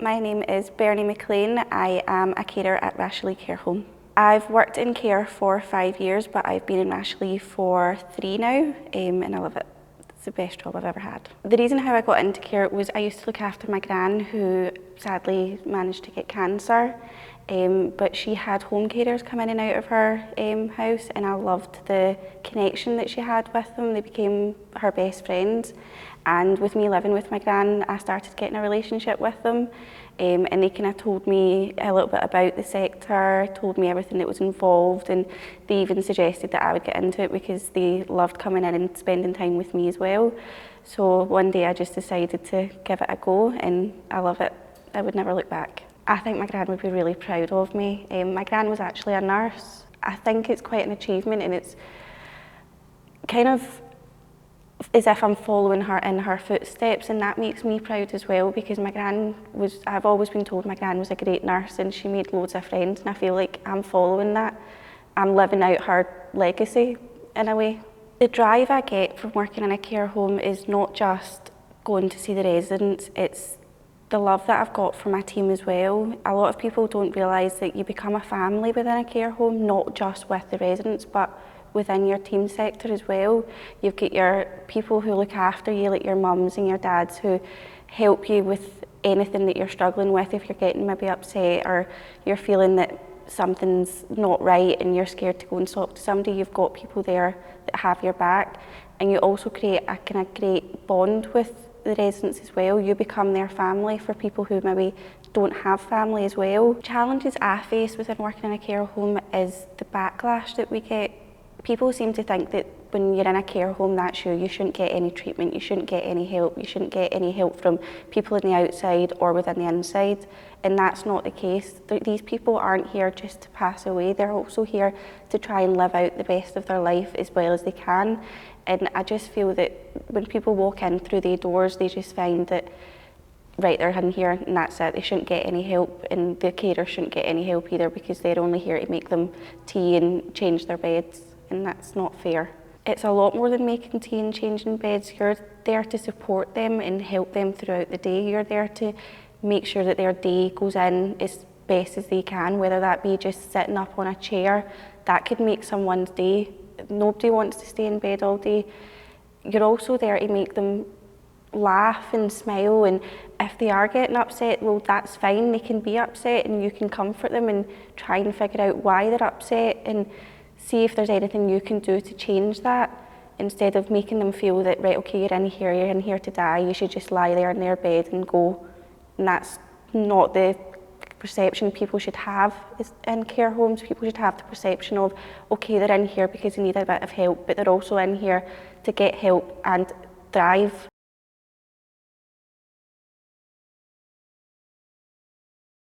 My name is Bernie McLean. I am a carer at Rashley Care Home. I've worked in care for 5 years, but I've been in Rashley for 3 now, and I love it. It's the best job I've ever had. The reason how I got into care was I used to look after my gran, who sadly managed to get cancer, but she had home carers come in and out of her house, and I loved the connection that she had with them. They became her best friends, and with me living with my gran, I started getting a relationship with them, and they kind of told me a little bit about the sector, told me everything that was involved, and they even suggested that I would get into it because they loved coming in and spending time with me as well. So one day I just decided to give it a go, and I love it. I would never look back. I think my gran would be really proud of me. My gran was actually a nurse. I think it's quite an achievement, and it's kind of as if I'm following her in her footsteps, and that makes me proud as well, because my gran was, I've always been told my gran was a great nurse and she made loads of friends, and I feel like I'm following that. I'm living out her legacy in a way. The drive I get from working in a care home is not just going to see the residents, it's the love that I've got from my team as well. A lot of people don't realise that you become a family within a care home, not just with the residents, but within your team sector as well. You've got your people who look after you, like your mums and your dads, who help you with anything that you're struggling with. If you're getting maybe upset or you're feeling that something's not right and you're scared to go and talk to somebody, you've got people there that have your back. And you also create a kind of great bond with the residents as well. You become their family for people who maybe don't have family as well. Challenges I face within working in a care home is the backlash that we get. People seem to think that when you're in a care home, that's you. You shouldn't get any treatment, you shouldn't get any help, you shouldn't get any help from people on the outside or within the inside, and that's not the case. These people aren't here just to pass away, they're also here to try and live out the best of their life as well as they can. And I just feel that when people walk in through the doors, they just find that, right, they're in here and that's it. They shouldn't get any help, and the carers shouldn't get any help either, because they're only here to make them tea and change their beds, and that's not fair. It's a lot more than making tea and changing beds. You're there to support them and help them throughout the day. You're there to make sure that their day goes in as best as they can, whether that be just sitting up on a chair. That could make someone's day. Nobody wants to stay in bed all day. You're also there to make them laugh and smile, and if they are getting upset, well, that's fine. They can be upset and you can comfort them and try and figure out why they're upset and see if there's anything you can do to change that, instead of making them feel that, right, okay, you're in here to die, you should just lie there in their bed and go. And that's not the perception people should have in care homes. People should have the perception of, okay, they're in here because they need a bit of help, but they're also in here to get help and thrive.